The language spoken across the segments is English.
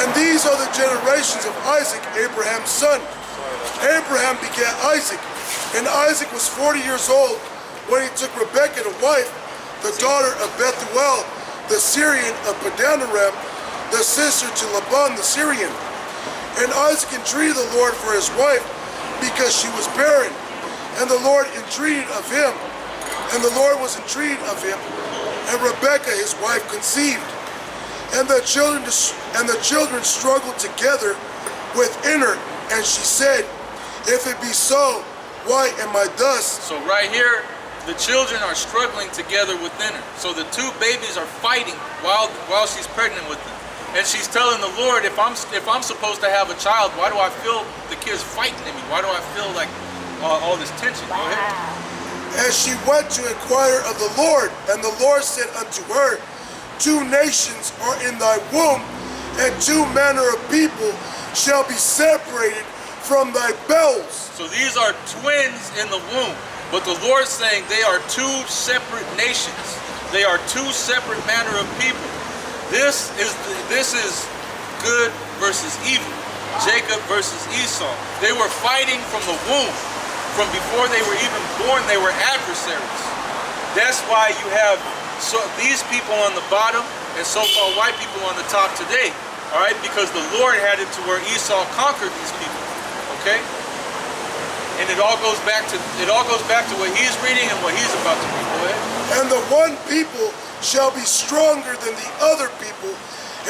And these are the generations of Isaac, Abraham's son. Abraham begat Isaac, and Isaac was 40 years old when he took Rebekah to wife, the daughter of Bethuel, the Syrian of Padanaram, the sister to Laban the Syrian. And Isaac entreated the Lord for his wife, because she was barren. And the Lord entreated of him, and the Lord was entreated of him. And Rebekah his wife conceived. And the children struggled together within her, and she said, if it be so, why am I thus? So right here, the children are struggling together within her. So the two babies are fighting while she's pregnant with them. And she's telling the Lord, if I'm supposed to have a child, why do I feel the kids fighting in me? Why do I feel like all this tension? Go ahead. And she went to inquire of the Lord, and the Lord said unto her, 2 nations are in thy womb, and 2 manner of people shall be separated from thy bowels. So these are twins in the womb, but the Lord's saying they are 2 separate nations. They are 2 separate manner of people. This is good versus evil. Jacob versus Esau. They were fighting from the womb. From before they were even born, they were adversaries. That's why you have these people on the bottom and so-called white people on the top today. All right, because the Lord had it to where Esau conquered these people. Okay, and it all goes back to what he's reading and what he's about to read. Go ahead. And the one people shall be stronger than the other people,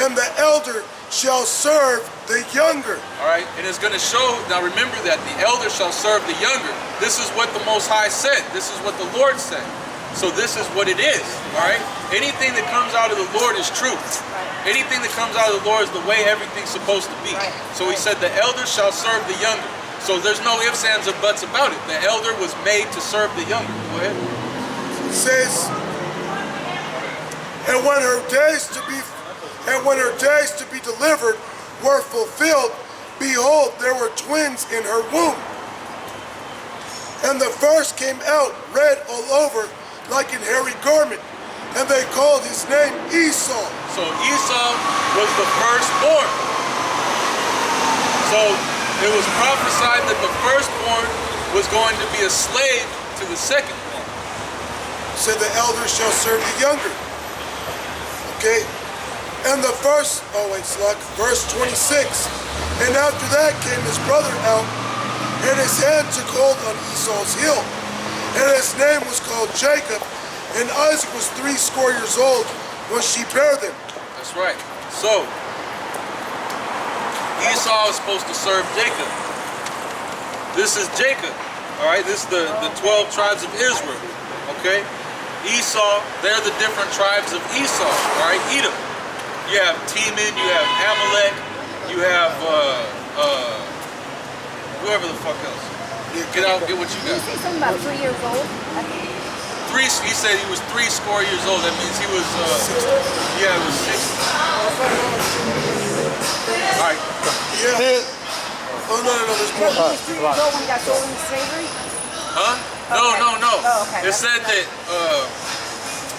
and the elder shall serve the younger. All right, and it's going to show. Now remember that the elder shall serve the younger. This is what the Most High said. This is what the Lord said. So this is what it is. All right. Anything that comes out of the Lord is truth. Anything that comes out of the Lord is the way everything's supposed to be. So he said the elder shall serve the younger. So there's no ifs, ands, or buts about it. The elder was made to serve the younger. Go ahead. It says, and when her days to be delivered were fulfilled, behold, there were twins in her womb. And the first came out red all over, like an hairy garment, and they called his name Esau. So Esau was the firstborn. So it was prophesied that the firstborn was going to be a slave to the secondborn. So the elder shall serve the younger. Okay? And the verse 26. And after that came his brother out, and his hand took hold on Esau's heel. And his name was called Jacob, and Isaac was 80 years old when she bare them. That's right. So Esau is supposed to serve Jacob. This is Jacob. All right. This is the 12 tribes of Israel. Okay. Esau. They're the different tribes of Esau. All right. Edom. You have Teman. You have Amalek. You have whoever the fuck else. Get out, get what you got. Did you say something about 3 years old? He said he was 80 years old. That means he was, yeah, it was 60. All right. Yeah. Oh, no, there's more. He was 3 years old when he got sold into slavery? Huh? Okay. No. Oh, okay. It said that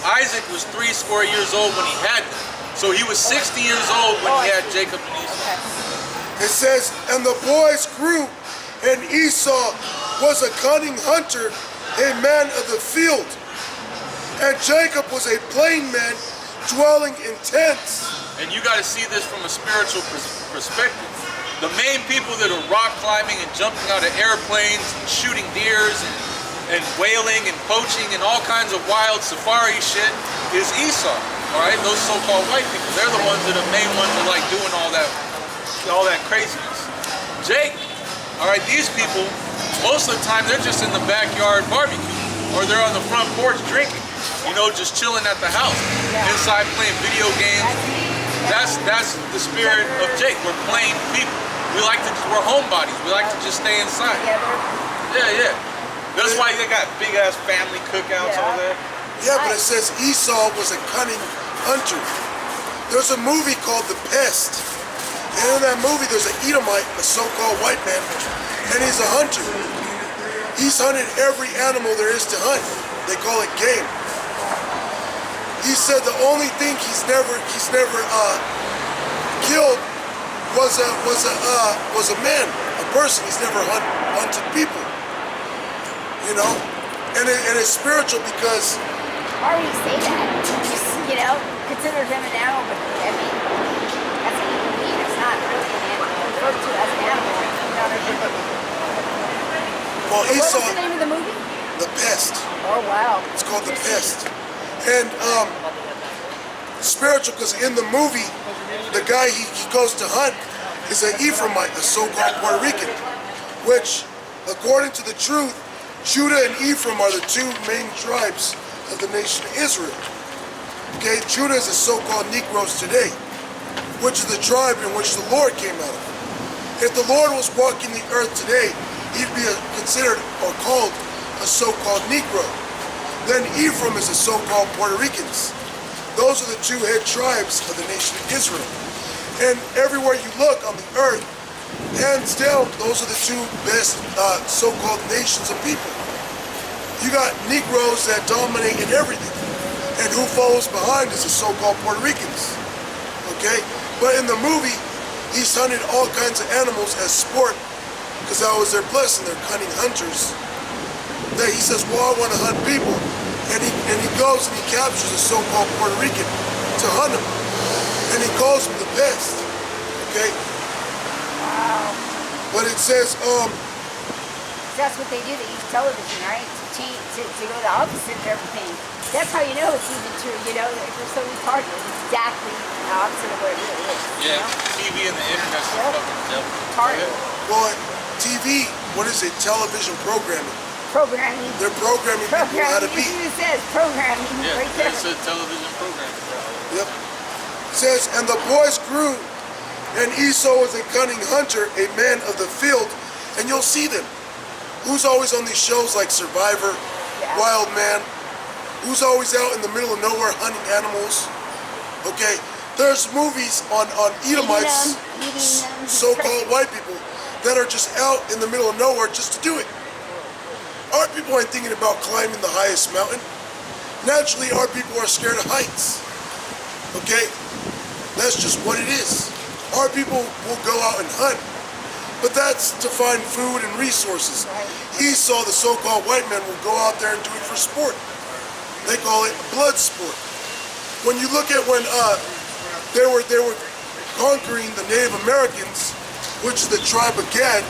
Isaac was 80 years old when he had them. So he was 60 years old when he had Jacob and Esau. Okay. It says, and the boys grew, and Esau was a cunning hunter, a man of the field. And Jacob was a plain man, dwelling in tents. And you got to see this from a spiritual perspective. The main people that are rock climbing and jumping out of airplanes, and shooting deers, and whaling and poaching and all kinds of wild safari shit is Esau. All right, those so-called white people. They're the ones that are main ones that like doing all that craziness. Jake. All right, these people, most of the time, they're just in the backyard barbecue, or they're on the front porch drinking, just chilling at the house, inside playing video games. That's the spirit of Jake. We're plain people. We're homebodies. We like to just stay inside. Yeah. That's why they got big ass family cookouts over there. Yeah, but it says Esau was a cunning hunter. There's a movie called The Pest. And in that movie, there's an Edomite, a so-called white man, and he's a hunter. He's hunted every animal there is to hunt. They call it game. He said the only thing he's never killed was a man, a person. He's never hunted people. You know, and it's spiritual because. Why would you say that? Just, you know, consider him an animal, but I mean, that's a human being. It's not really an animal. It's referred to as an animal. Not a human being. Well, What Esau. was the name of the movie? The Pest. Oh wow. It's called The Pest. And spiritual because in the movie, the guy he goes to hunt is an Ephraimite, a so-called Puerto Rican, which, according to the truth, Judah and Ephraim are the two main tribes of the nation of Israel. Okay, Judah is the so-called Negroes today, which is the tribe in which the Lord came out of. If the Lord was walking the earth today, he'd be considered or called a so-called Negro. Then Ephraim is the so-called Puerto Ricans. Those are the two head tribes of the nation of Israel. And everywhere you look on the earth, hands down, those are the two best so-called nations of people. You got Negroes that dominate in everything. And who follows behind is the so-called Puerto Ricans. Okay? But in the movie, he's hunted all kinds of animals as sport because that was their blessing. They're cunning hunters. That he says, well, I want to hunt people. And he goes and he captures a so-called Puerto Rican to hunt him. And he calls him the Pest. Okay? Wow. But it says, That's what they do. They use television, right? To go the opposite of everything. That's how you know it's even true. You know, they're so retarded. It's exactly the opposite of what it really is. Yeah, You know? TV and the internet's the Yep. fucking devil. Retarded. well, TV, what is it? Television programming. Programming. They're programming people how to be. It says programming Yeah, right there. it's a television program. Yep. It says, and the boys grew, and Esau was a cunning hunter, a man of the field, and you'll see them. Who's always on these shows like Survivor, Yeah. Wild Man? Who's always out in the middle of nowhere hunting animals? Okay, there's movies on Edomites, Eating them. so-called white people, that are just out in the middle of nowhere just to do it. Our people ain't thinking about climbing the highest mountain. Naturally, our people are scared of heights. Okay? That's just what it is. Our people will go out and hunt, but that's to find food and resources. Esau, the so-called white man, will go out there and do it for sport. They call it blood sport. When you look at when they were conquering the Native Americans, which is the tribe of Gad,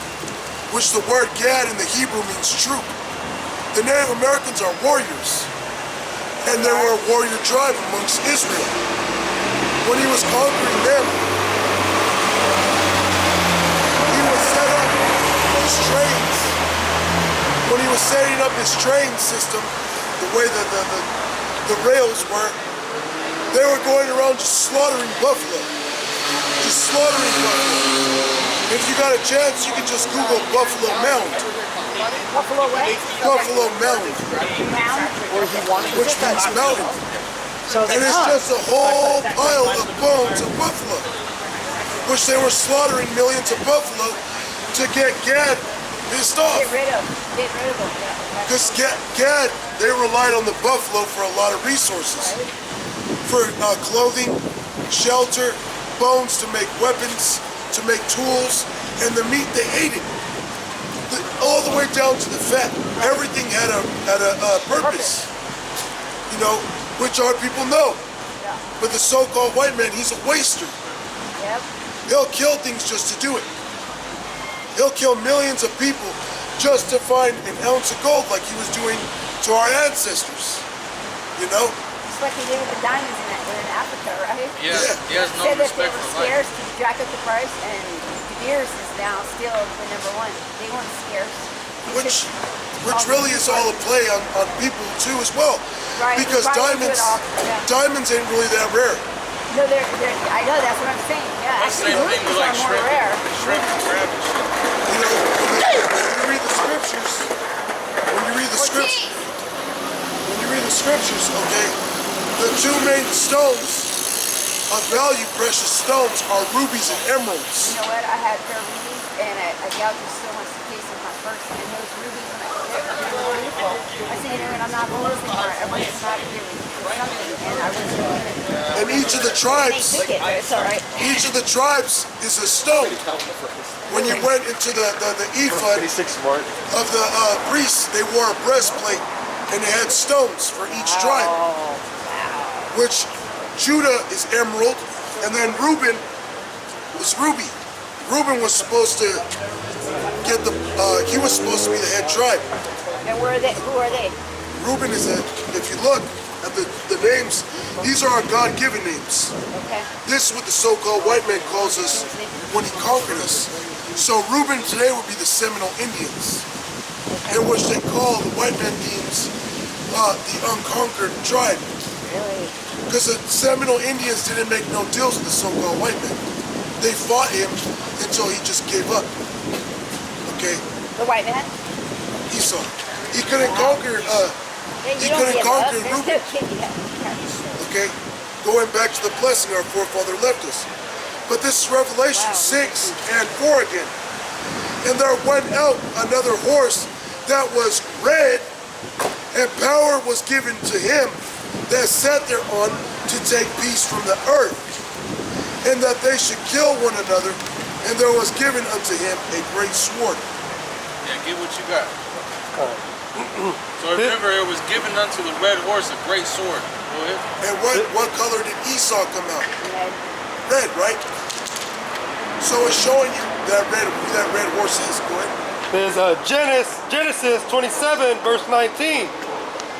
which the word Gad in the Hebrew means troop. The Native Americans are warriors, and they were a warrior tribe amongst Israel. When he was conquering them, he was set up his trains. When he was setting up his train system, the way the rails were, they were going around just slaughtering buffalo. Just slaughtering buffalo. If you got a chance, you can just Google Buffalo Mound. Buffalo what? Buffalo Mound, Mound? which means mountain. And it's just a whole pile of bones of buffalo, which they were slaughtering millions of buffalo to get Gad pissed off. Get rid of them. Yeah. Because Gad, they relied on the buffalo for a lot of resources. For clothing, shelter, bones to make weapons, to make tools, and the meat they ate it. All the way down to the fat. Everything had a purpose. You know, which our people know. Yeah. But the so-called white man, he's a waster. Yep. He'll kill things just to do it. He'll kill millions of people just to find an ounce of gold like he was doing to our ancestors. You know? It's like they did with the diamonds in Africa, right? Yeah, he has no Said that they respect were for scarce life. to jack up the price, and De Beers is now still the #1. They weren't scarce. Which really is all a play on people too as well. Right, Because right into it diamonds all, yeah. diamonds ain't really that rare. No, I know, that's what I'm saying. Yeah, That's the actually, same thing with rubies like are more shrimp. rare. Shrimp and crab and shit. You know, when you read the scriptures, okay, the two main stones of value, precious stones, are rubies and emeralds. You know what? I had a pair of rubies, and I gouged so much the case of my purse, and those rubies, when I I said, you know, and I'm not going to listen to it. I want to stop hearing something, and I was doing it. And each of the They tribes, took it, but it's all right. each of the tribes is a stone. When you went into the ephod of the priests, they wore a breastplate, and they had stones for each tribe. Oh, wow. Which Judah is emerald, and then Reuben was ruby. Reuben was supposed to get he was supposed to be the head tribe. And where are they? Who are they? Reuben is if you look at the names, these are our God-given names. Okay. This is what the so-called white man calls us when he conquered us. So Reuben today would be the Seminole Indians, in which they call the white man deems the unconquered tribe. Really? Because the Seminole Indians didn't make no deals with the so-called white man. They fought him until he just gave up. Okay? The white man? Esau. He couldn't conquer, he couldn't conquer Reuben. Okay? Going back to the blessing our forefather left us. But this is Revelation 6 and 4 again. And there went out another horse that was red, and power was given to him that sat thereon to take peace from the earth, and that they should kill one another, and there was given unto him a great sword. Yeah, get what you got. So remember, it was given unto the red horse a great sword. Go ahead. And what color did Esau come out? Red. Red, right? So it's showing you who that red horse is. Go ahead. There's Genesis 27, verse 19.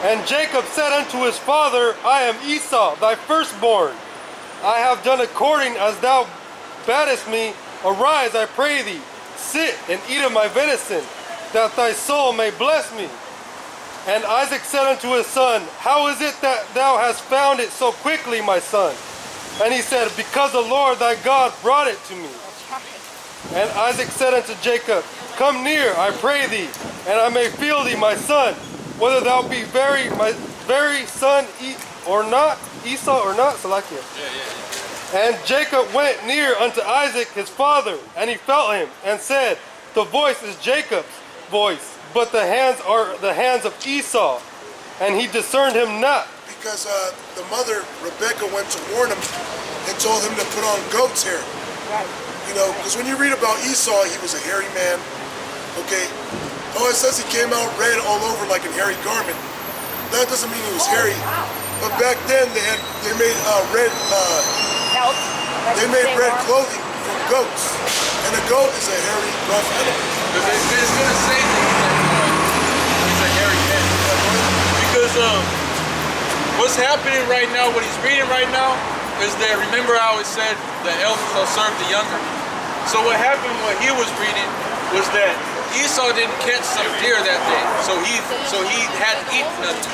And Jacob said unto his father, I am Esau, thy firstborn. I have done according as thou badest me. Arise, I pray thee, sit and eat of my venison, that thy soul may bless me. And Isaac said unto his son, How is it that thou hast found it so quickly, my son? And he said, Because the Lord thy God brought it to me. And Isaac said unto Jacob, Come near, I pray thee, and I may feel thee, my son, whether thou be my very son or not, Esau or not. Salakia. And Jacob went near unto Isaac his father, and he felt him, and said, The voice is Jacob's voice, but the hands are the hands of Esau. And he discerned him not. Because the mother, Rebecca, went to warn him and told him to put on goat's hair. Right. You know, because when you read about Esau, he was a hairy man. Okay? Oh, it says he came out red all over like a hairy garment. That doesn't mean he was hairy. Wow. But back then they made red Pelt. they made red clothing from goats. And a goat is a hairy, rough animal. Because it's going to say that he's a hairy man. Because what's happening right now, what he's reading right now, is that, remember how it said, the elder shall serve the younger? So what happened, what he was reading, was that Esau didn't catch some deer that day. So he hadn't eaten nothing.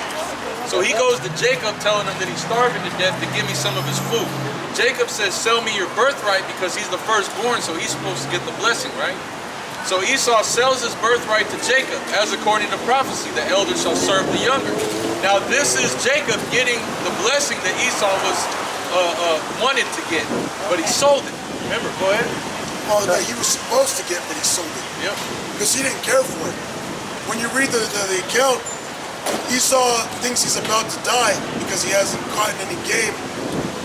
So he goes to Jacob telling him that he's starving to death to give me some of his food. Jacob says, sell me your birthright, because he's the firstborn, so he's supposed to get the blessing, right? So Esau sells his birthright to Jacob, as according to prophecy, the elder shall serve the younger. Now this is Jacob getting the blessing that Esau was wanted to get, but he sold it. Remember, go ahead. Well, that he was supposed to get, but he sold it. Yep. Because he didn't care for it. When you read the account, Esau thinks he's about to die because he hasn't caught any game,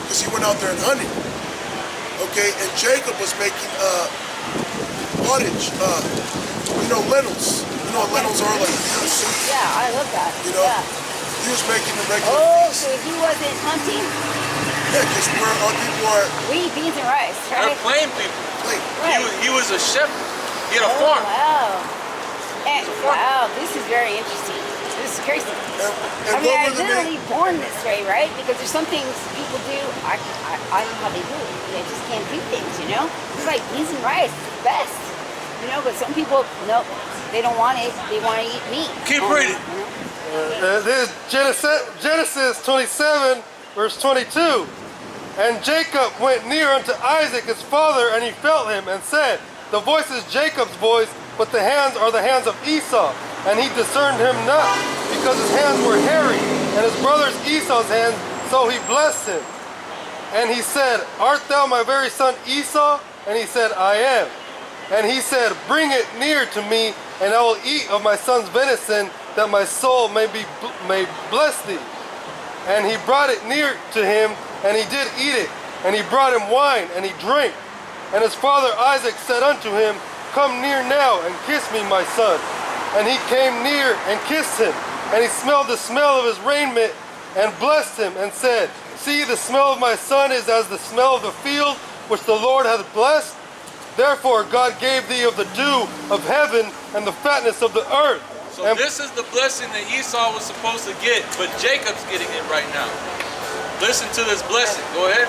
because he went out there and hunted. Okay, and Jacob was making pottage, lentils. You know what lentils are, like soup? Yeah, I love that. You know? Yeah. He was making a regular Oh, feast. so he wasn't hunting. Yeah, because our people are We eat beans and rice, They're right? plain people. like, Right. He was a shepherd. He had a Oh, farm. wow. Wow, this is very interesting. This is crazy. and I mean, what I'm were the literally born this way, right? Because there's some things people do, I know how they do it. They just can't do things, you know? It's like beans and rice, it's the best. You know, but some people, no, they don't want it. They want to eat meat. Keep reading. This is Genesis 27, verse 22. And Jacob went near unto Isaac his father, and he felt him, and said, The voice is Jacob's voice, but the hands are the hands of Esau. And he discerned him not, because his hands were hairy, and his brother's Esau's hands, so he blessed him. And he said, Art thou my very son Esau? And he said, I am. And he said, Bring it near to me, and I will eat of my son's venison, that my soul may bless thee. And he brought it near to him, and he did eat it. And he brought him wine, and he drank. And his father Isaac said unto him, Come near now, and kiss me, my son. And he came near and kissed him. And he smelled the smell of his raiment, and blessed him, and said, See, the smell of my son is as the smell of the field, which the Lord hath blessed. Therefore God gave thee of the dew of heaven, and the fatness of the earth. So this is the blessing that Esau was supposed to get, but Jacob's getting it right now. Listen to this blessing. Go ahead.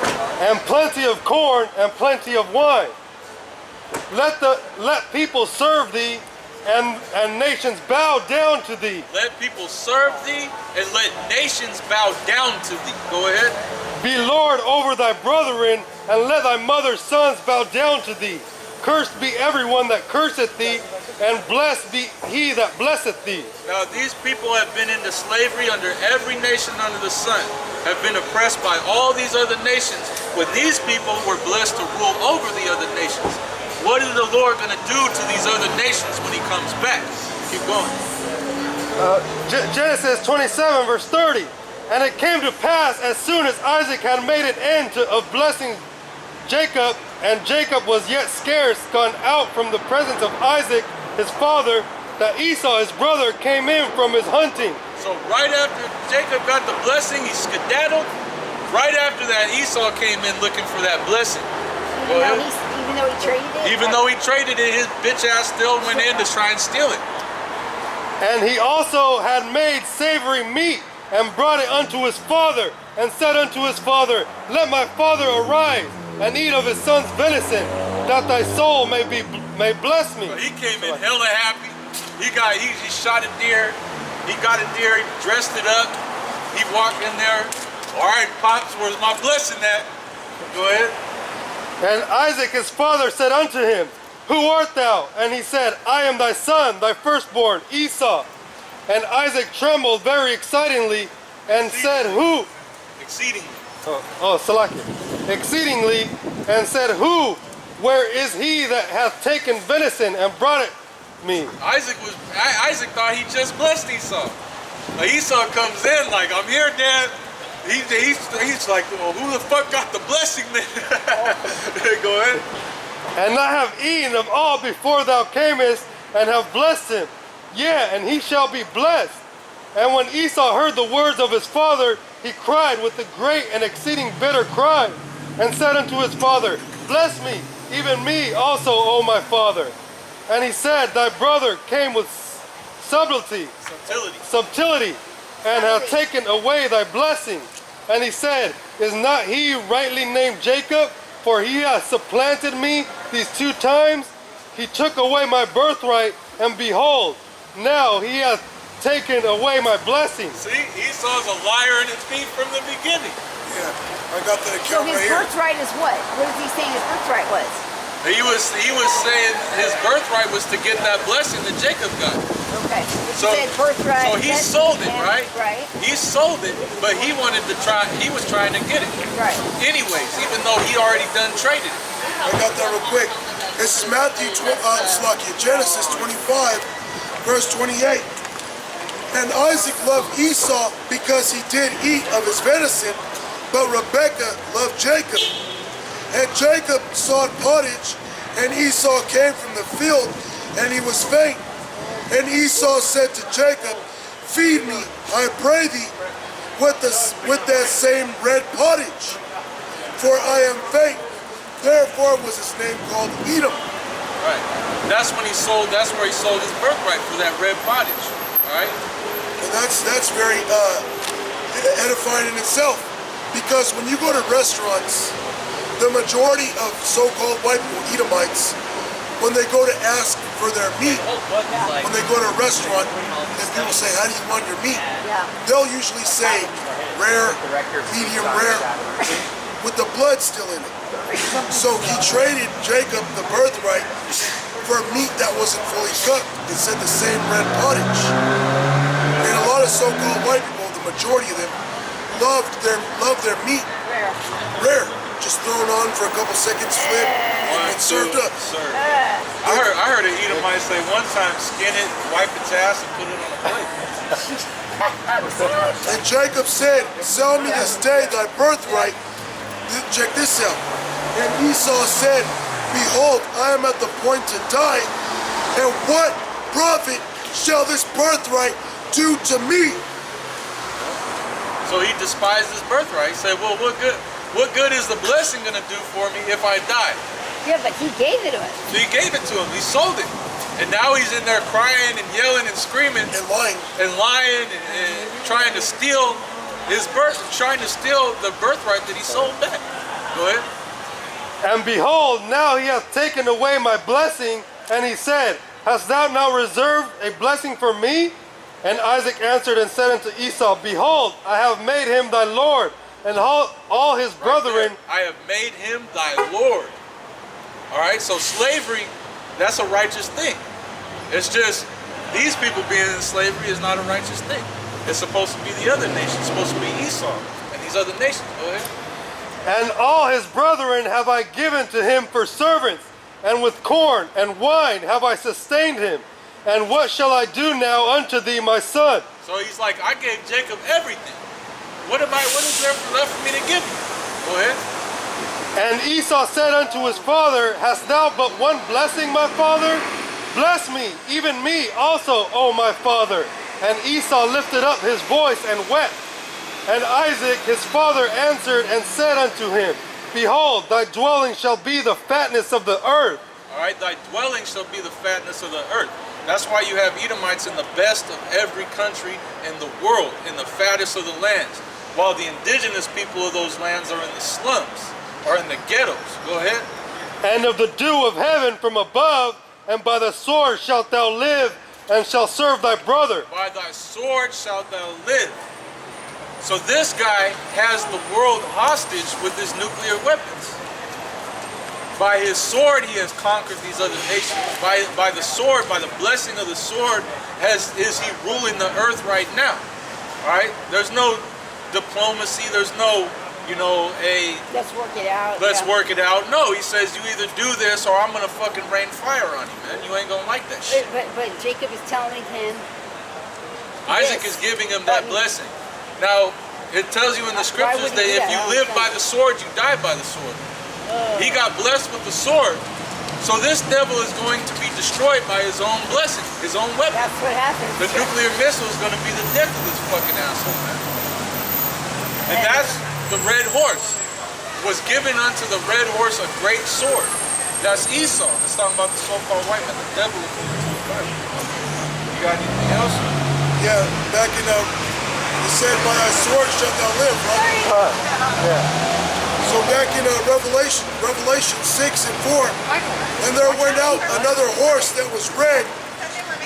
And plenty of corn and plenty of wine. Let people serve thee, and nations bow down to thee. Let people serve thee, and let nations bow down to thee. Go ahead. Be Lord over thy brethren, and let thy mother's sons bow down to thee. Cursed be everyone that curseth thee, and blessed be he that blesseth thee. Now these people have been into slavery under every nation under the sun, have been oppressed by all these other nations, when these people were blessed to rule over the other nations. What is the Lord going to do to these other nations when he comes back? Keep going. Genesis 27 verse 30. And it came to pass, as soon as Isaac had made an end of blessing Jacob, and Jacob was yet scarce gone out from the presence of Isaac his father, that Esau his brother came in from his hunting. So right after Jacob got the blessing, he skedaddled. Right after that, Esau came in looking for that blessing. Even though he traded it? Even though he traded it, his bitch ass still went in to try and steal it. And he also had made savory meat, and brought it unto his father, and said unto his father, Let my father arise, and eat of his son's venison, that thy soul may bless me. But he came in hella happy. He shot a deer. He got a deer. He dressed it up. He walked in there. All right, pops, where's my blessing at? Go ahead. And Isaac his father said unto him, Who art thou? And he said, I am thy son, thy firstborn, Esau. And Isaac trembled very exceedingly, and said, Who? Exceedingly. Salakia. Exceedingly, and said, Who? Where is he that hath taken venison and brought it me? Isaac thought he just blessed Esau. Esau comes in like, I'm here, Dad. He's like, well, who the fuck got the blessing then? Go ahead. And I have eaten of all before thou camest, and have blessed him. Yea, and he shall be blessed. And when Esau heard the words of his father, he cried with a great and exceeding bitter cry, and said unto his father, Bless me, even me also, O my father. And he said, Thy brother came with subtlety, and hath taken away thy blessing. And he said, Is not he rightly named Jacob? For he hath supplanted me these 2 times. He took away my birthright, and behold, now he hath taken away my blessing. See, Esau's a liar in his feet from the beginning. Yeah, I got that So account his right here. birthright is what? What is he saying his birthright was? He was saying his birthright was to get that blessing that Jacob got. Okay. So, he said birthright. so he sold it, right? Right. He sold it, but he was trying to get it. Right. Anyways, even though he already done traded it. I got that real quick. This is Genesis 25, verse 28. And Isaac loved Esau because he did eat of his venison, but Rebekah loved Jacob. And Jacob sought pottage, and Esau came from the field, and he was faint. And Esau said to Jacob, Feed me, I pray thee, with that same red pottage, for I am faint. Therefore was his name called Edom. Right. That's where he sold his birthright for that red pottage. Alright? And that's very edifying in itself. Because when you go to restaurants, the majority of so-called white people, Edomites, when they go to ask for their meat, when they go to a restaurant, and people say, how do you want your meat? They'll usually say rare, medium rare, with the blood still in it. So he traded Jacob the birthright for meat that wasn't fully cooked. It said the same red pottage. And a lot of so-called white people, the majority of them, love their meat rare, just thrown on for a couple seconds, flip, and served up. I heard an Edomite say one time, skin it, wipe its ass, and put it on a plate. And Jacob said, sell me this day thy birthright. Check this out. And Esau said, behold, I am at the point to die, and what profit shall this birthright do to me? So he despised his birthright. He said, well, what good is the blessing going to do for me if I die? Yeah, but he gave it to him. So he gave it to him. He sold it. And now he's in there crying and yelling and screaming. And lying. And trying to steal trying to steal the birthright that he sold back. Go ahead. And behold, now he hath taken away my blessing. And he said, hast thou now reserved a blessing for me? And Isaac answered and said unto Esau, behold, I have made him thy Lord, and all his brethren. I have made him thy Lord. All right, so slavery, that's a righteous thing. It's just, these people being in slavery is not a righteous thing. It's supposed to be the other nation. It's supposed to be Esau and these other nations. Go ahead. And all his brethren have I given to him for servants, and with corn and wine have I sustained him. And what shall I do now unto thee, my son? So he's like, I gave Jacob everything. What is there left for me to give you? Go ahead. And Esau said unto his father, hast thou but one blessing, my father? Bless me, even me also, O my father. And Esau lifted up his voice and wept. And Isaac his father answered and said unto him, behold, thy dwelling shall be the fatness of the earth. All right, thy dwelling shall be the fatness of the earth. That's why you have Edomites in the best of every country in the world, in the fattest of the lands, while the indigenous people of those lands are in the slums, are in the ghettos. Go ahead. And of the dew of heaven from above, and by the sword shalt thou live, and shalt serve thy brother. By thy sword shalt thou live. So this guy has the world hostage with his nuclear weapons. By his sword, he has conquered these other nations. By the sword, by the blessing of the sword, is he ruling the earth right now. All right? There's no diplomacy. There's no, Let's work it out. let's work it out. No, he says you either do this or I'm going to fucking rain fire on you, man. You ain't going to like that shit. But Jacob is telling him. Isaac is giving him that blessing. Now, it tells you in the scriptures that if you live by the sword, you die by the sword. He got blessed with the sword. So this devil is going to be destroyed by his own blessing, his own weapon. That's what happens. The nuclear missile is going to be the death of this fucking asshole, man. And that's the red horse. Was given unto the red horse a great sword. That's Esau. It's talking about the so-called white man, the devil according to the Bible. You got anything else? Yeah, backing up. It said, by thy sword shalt thou live, right? Yeah. So back in Revelation 6 and 4, and there went out another horse that was red,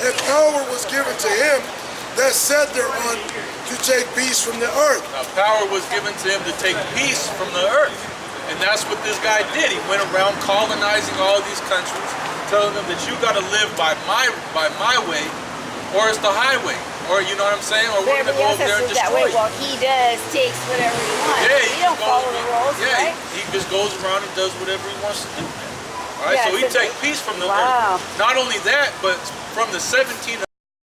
and power was given to him that sat thereon to take peace from the earth. Now, power was given to him to take peace from the earth. And that's what this guy did. He went around colonizing all these countries, telling them that you got to live by my way, or it's the highway. Or, you know what I'm saying? Or we're going to go over there and destroy you. Well, he takes whatever he wants. Yeah, he don't follow the rules, right? He just goes around and does whatever he wants to do. All right, Yeah, so he takes peace from the earth. Not only that, but from the 17